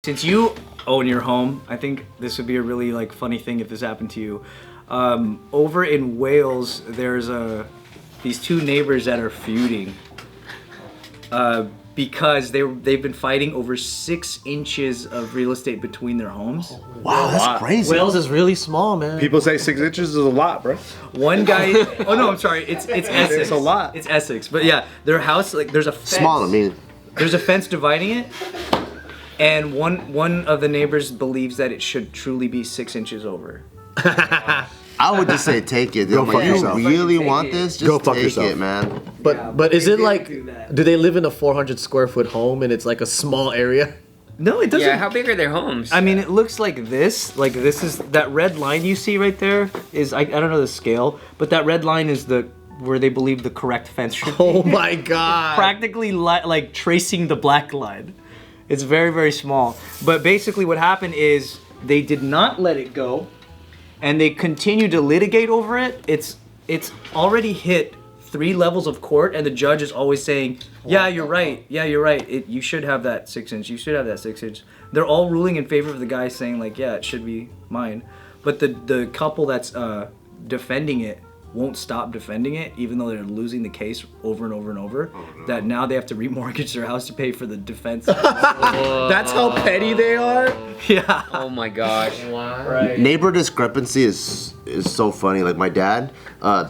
Since you own your home, I think this would be a really like funny thing if this happened to you. Over in Wales, there's these two neighbors that are feuding because they've been fighting over 6 inches of real estate between their homes. Wow, that's crazy. Wales is really small, man. People say 6 inches is a lot, bro. One guy. Oh no, I'm sorry. It's Essex. It's a lot. It's Essex, but yeah, their house like there's a fence. Small, I mean. There's a fence dividing it. And one of the neighbors believes that it should truly be 6 inches over. I would just say take it. Dude. If you really want this, just take it, man. But is it like, do they live in a 400 square foot home and it's like a small area? No, it doesn't. Yeah, how big are their homes? I mean, it looks like this. Like this is that red line you see right there is I don't know the scale, but that red line is where they believe the correct fence should be. Oh my god. Practically like tracing the black line. It's very, very small. But basically what happened is they did not let it go and they continue to litigate over it. It's already hit 3 levels of court and the judge is always saying, yeah, you're right. Yeah, you're right. You should have that 6 inch. You should have that 6 inch. They're all ruling in favor of the guy saying like, yeah, it should be mine. But the couple that's defending it won't stop defending it, even though they're losing the case over and over and over. Oh, no. That now they have to remortgage their house to pay for the defense. That's how petty they are? Yeah. Oh my gosh. Wow. Right. Neighbor discrepancy is so funny. Like my dad,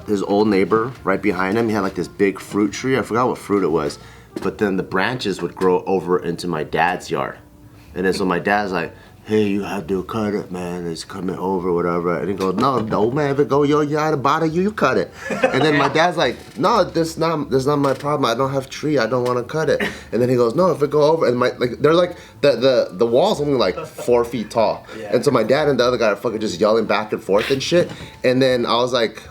his old neighbor right behind him, he had like this big fruit tree. I forgot what fruit it was, but then the branches would grow over into my dad's yard. And then so my dad's like, hey, you have to cut it, man. It's coming over, whatever. And he goes, no, man. If it go your yard, bother you cut it. And then my dad's like, no, that's not my problem. I don't have tree. I don't want to cut it. And then he goes, no, if it go over, and they're like the wall's only like 4 feet tall. Yeah. And so my dad and the other guy are fucking just yelling back and forth and shit. And then I was like,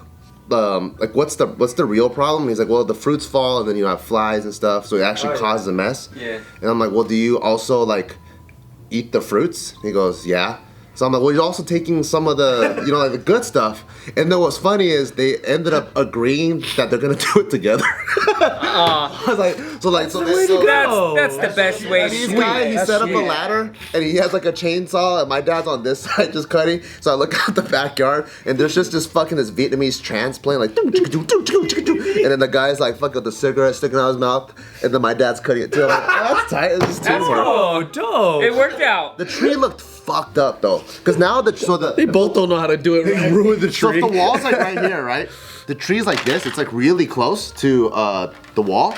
what's the real problem? He's like, well, the fruits fall and then you have flies and stuff, so it actually causes a mess. Yeah. And I'm like, well, do you also like eat the fruits? He goes, yeah. So I'm like, well, you're also taking some of the, like the good stuff. And then what's funny is they ended up agreeing that they're gonna do it together. I was like, that's the best way. This guy, he set up a ladder and he has like a chainsaw, and my dad's on this side just cutting. So I look out the backyard and there's just this Vietnamese trance playing like, and then the guy's like fucking with the cigarette sticking out his mouth, and then my dad's cutting it too. I'm like, oh, that's tight. It's just teamwork. Oh, dope. It worked out. The tree looked fucked up though, because now they both don't know how to do it right. Ruin the tree. So if the wall's like right here, right? The tree's like this. It's like really close to the wall.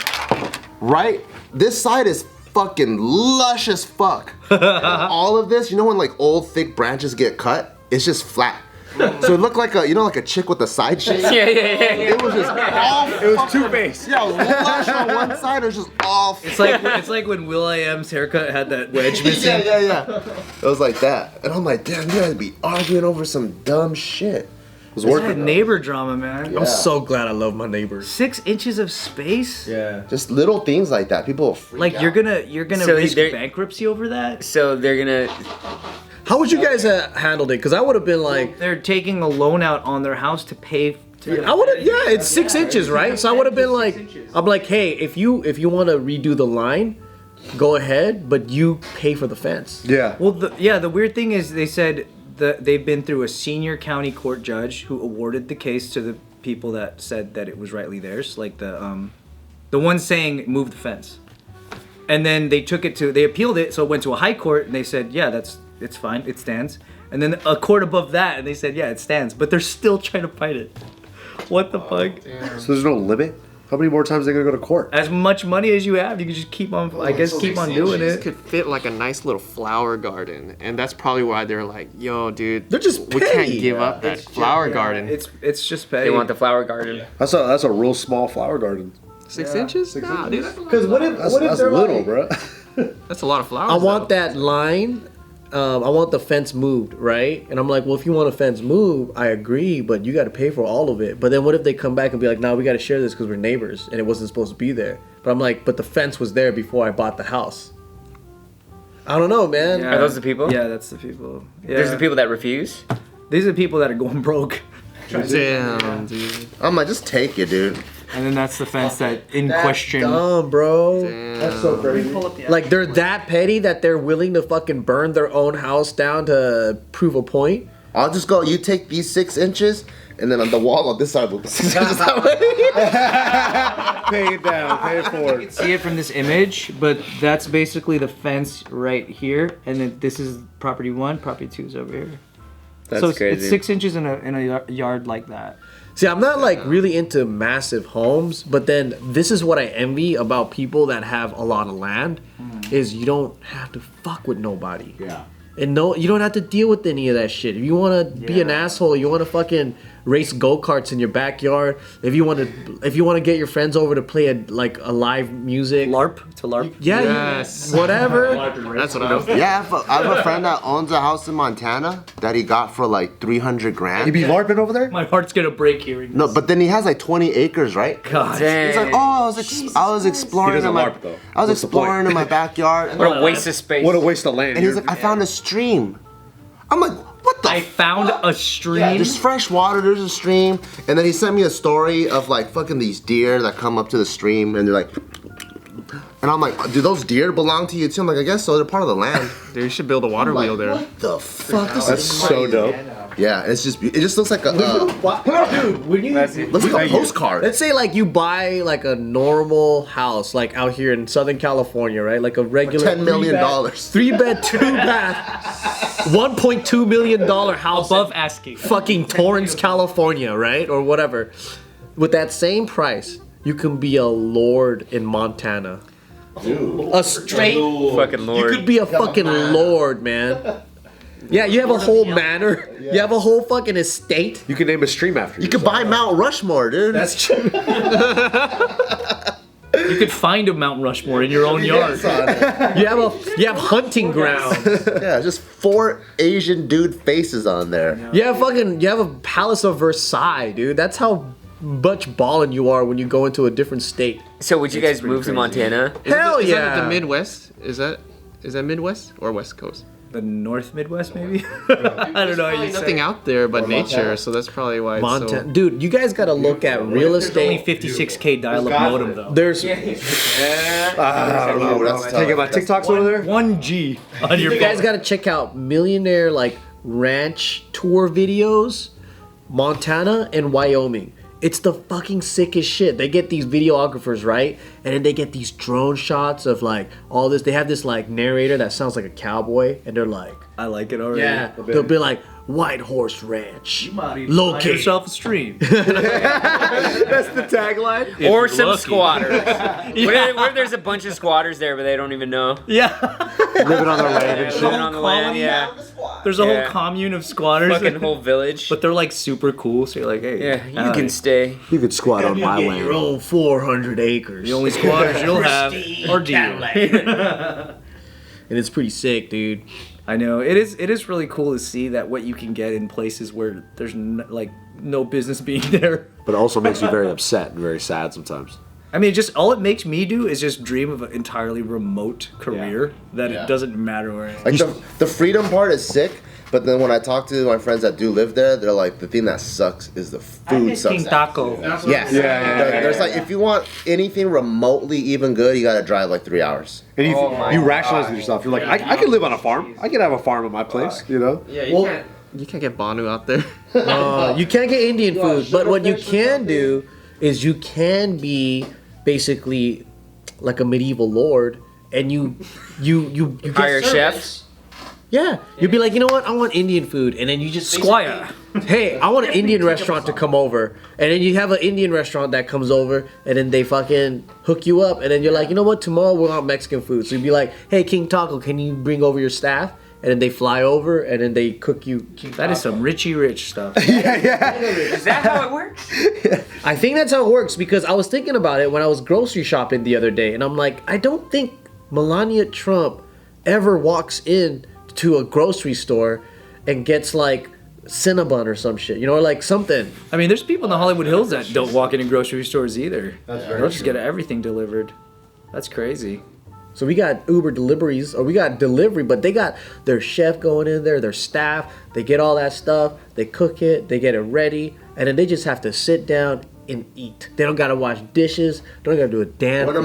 Right? This side is fucking lush as fuck. And all of this, when like old thick branches get cut, it's just flat. So it looked like like a chick with a side shave. Yeah. It was just all. It was two-faced. Yeah, lush on one side. It was just all. It's like when Will.i.am's haircut had that wedge missing. Yeah. It was like that, and I'm like, damn, you guys be arguing over some dumb shit. It was working. Neighbor drama, man. Yeah. I'm so glad I love my neighbors. 6 inches of space. Yeah. Just little things like that. People will freak out. You're gonna risk bankruptcy over that. So they're gonna. How would you guys have handled it? Because I would have been like, they're taking a loan out on their house to pay. I would have. Yeah, it's 6 inches, right? So I would have been like, I'm like, hey, if you want to redo the line, go ahead, but you pay for the fence. Yeah. Well, the weird thing is they said that they've been through a senior county court judge who awarded the case to the people that said that it was rightly theirs, like the one saying move the fence, and then they appealed it, so it went to a high court, and they said, yeah, it's fine, it stands. And then a court above that, and they said, yeah, it stands, but they're still trying to fight it. What the fuck? Damn. So there's no limit? How many more times are they gonna go to court? As much money as you have, you can just keep on. I guess keep on doing it. Could fit like a nice little flower garden, and that's probably why they're like, "Yo, dude, they're just we can't give up that flower garden." It's just petty. They want the flower garden. That's a real small flower garden. 6 inches? 6 Nah, inches. dude. Because what if That's they're little, like, bro. That's a lot of flowers. I want that line. I want the fence moved, right? And I'm like, well, if you want a fence moved, I agree, but you got to pay for all of it. But then what if they come back and be like, no, we got to share this because we're neighbors and it wasn't supposed to be there. But I'm like, but the fence was there before I bought the house. I don't know, man. Yeah. Are those the people? Yeah, that's the people. Yeah. There's the people that refuse. These are the people that are going broke. Damn, dude. I'm like, just take it, dude. And then that's the fence that in question. Dumb, bro. That's so crazy. Like they're that petty that they're willing to fucking burn their own house down to prove a point. I'll just go. You take these 6 inches, and then on the wall on this side, we'll 6 inches that way. Pay it down. Pay it forward. See it from this image, but that's basically the fence right here, and then this is property 1, property 2 is over here. That's so it's, crazy. it's 6 inches in a yard like that. See, I'm not like really into massive homes, but then this is what I envy about people that have a lot of land is you don't have to fuck with nobody. Yeah. And no, you don't have to deal with any of that shit. If you want to be an asshole, you want to fucking race go-karts in your backyard. If you want to get your friends over to play a live music. LARP to LARP. Yeah, Yes. whatever. That's what I was. Yeah, I have a friend that owns a house in Montana that he got for like 300 You grand. be LARPing over there? My heart's gonna break hearing this. No, but then he has like 20 acres, right? God. Dang. He's like, oh, I was exploring He doesn't in my, LARP, though. I was What's the point? exploring in my backyard, What a waste of space. What a waste of land. and he's like, I found a stream. I'm like, what the? I found a stream. Yeah, there's fresh water. There's a stream, and then he sent me a story of like fucking these deer that come up to the stream, and they're like, and I'm like, do those deer belong to you too? I'm like, I guess so. They're part of the land. Dude, you should build a water wheel there. What the fuck? This That's is so crazy. dope. Yeah, it's just it just looks like a Dude, when you looks like a postcard. let's say like you buy like a normal house like out here in Southern California, right? Like a regular $10 million. 3-bed, 2-bath, $1.2 million house above asking. fucking Torrance, California, right? Or whatever. With that same price, you can be a lord in Montana. A straight. Fucking You lord. could be a fucking lord, man. Yeah, you have a whole manor. You have a whole fucking estate. You can name a stream after You could buy Mount Rushmore, dude. That's true. You could find a Mount Rushmore in your own yard. You have hunting grounds. Yeah, just 4 Asian dude faces on there. You have a Palace of Versailles, dude. That's how much ballin' you are when you go into a different state. So would you guys move to Montana? Hell Is yeah. that the Midwest? Is that Midwest or West Coast? The North Midwest, maybe? I don't know how you say Nothing it. out there but nature, so that's probably why it's Montana, so... dude, you guys gotta look at real There's only estate. 56K dial-up modem, though. There's I don't know. That's tough. Taking my TikToks over there? 1G on your you guys phone. gotta check out millionaire like ranch tour videos, Montana and Wyoming. It's the fucking sickest shit. They get these videographers, right? And then they get these drone shots of like all this. They have this like narrator that sounds like a cowboy, and they're like, I like it already. yeah, they'll be like, White Horse Ranch. Find Locate. yourself a stream. That's the tagline. Or you're some lucky. squatters. What if there's a bunch of squatters there, but they don't even know? Yeah. Living on the land and Yeah, shit. living on the land, yeah. There's a Yeah. whole commune of squatters. Fucking whole village. But they're like super cool, so you're like, hey. Yeah, you alright. can stay. You could squat on my Get your land. own 400 acres. The only squatters you'll have are deer. And it's pretty sick, dude. I know it is really cool to see that what you can get in places where there's no business being there. But it also makes you very upset and very sad sometimes. I mean, just all it makes me do is just dream of an entirely remote career that it doesn't matter where I am. Like the freedom part is sick, but then when I talk to my friends that do live there, they're like, the thing that sucks is the food sucks. King Taco. Yes. There's like, if you want anything remotely even good, you gotta drive like 3 hours. And you rationalize with yourself. You're like, I can live on a farm. I can have a farm at my place, you know? Yeah, you can't get Banu out there. You can't get Indian food, but what you can do is you can be basically like a medieval lord, and you get Hire service. chefs. Yeah, you'd be like, you know what? I want Indian food, and then you just Squire. hey, I want an Indian restaurant to come over, and then you have an Indian restaurant that comes over, and then they fucking hook you up, and then you're like, you know what? Tomorrow we want Mexican food, so you'd be like, hey, King Taco, can you bring over your staff? And then they fly over, and then they cook you. That is some Richie Rich stuff. Is that how it works? I think that's how it works, because I was thinking about it when I was grocery shopping the other day, and I'm like, I don't think Melania Trump ever walks in to a grocery store and gets like Cinnabon or some shit, you know, or like something. I mean, there's people in the Hollywood Hills that don't walk into grocery stores either. They'll just get everything delivered. That's crazy. So we got Uber deliveries, or we got delivery, but they got their chef going in there, their staff, they get all that stuff, they cook it, they get it ready, and then they just have to sit down, and eat. They don't gotta wash dishes. They don't gotta do a damn One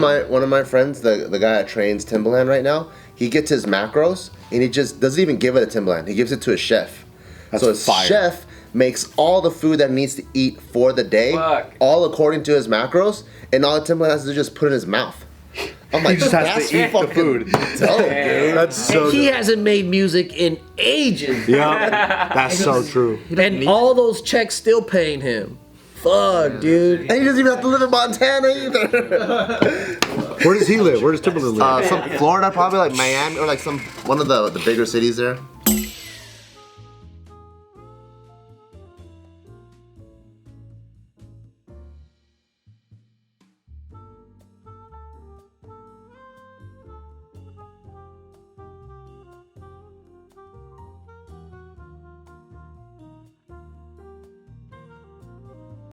of my friends, the guy that trains Timberland right now, he gets his macros and he just doesn't even give it to Timberland. He gives it to a chef. That's so his fire. chef makes all the food that he needs to eat for the day, Fuck. all according to his macros, and all Timberland has to do is just put it in his mouth. I'm like, He just has that's to eat the fucking food. dope, dude. That's so And he good. hasn't made music in ages. Yeah, that's so true. And all those checks still paying him. Fuck, dude. And he doesn't even have to live in Montana either. Where does he live? Where does Timberland live? Some Florida, probably like Miami or like one of the bigger cities there.